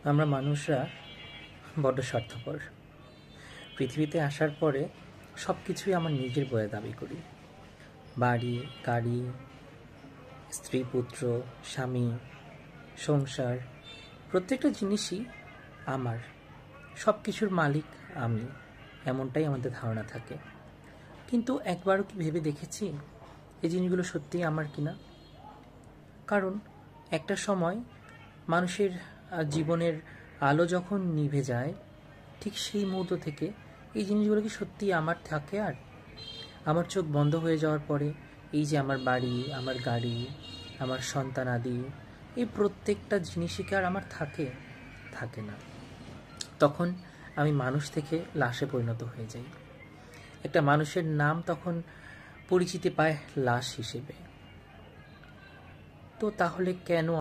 আমরা মানুষরা বড্ড স্বার্থপর। পৃথিবীতে আসার পরে সব কিছুই আমার নিজের বলে দাবি করি। বাড়ি, গাড়ি, স্ত্রী, পুত্র, স্বামী, সংসার, প্রত্যেকটা জিনিসই আমার। সব কিছুর মালিক আমি, এমনটাই আমাদের ধারণা থাকে। কিন্তু একবারও কি ভেবে দেখেছি এই জিনিসগুলো সত্যিই আমার কিনা? কারণ একটা সময় মানুষের জীবনের আলো যখন নিভে যায়, ঠিক সেই মুহূর্ত থেকে এই জিনিসগুলো কি সত্যিই আমার থাকে? আর আমার চোখ বন্ধ হয়ে যাওয়ার পরে এই যে আমার বাড়ি, আমার গাড়ি, আমার সন্তানাদি, এই প্রত্যেকটা জিনিসই কি আর আমার থাকে না। তখন আমি মানুষ থেকে লাশে পরিণত হয়ে যাই। একটা মানুষের নাম তখন পরিচিতি পায় লাশ হিসেবে। তো তাহলে কেন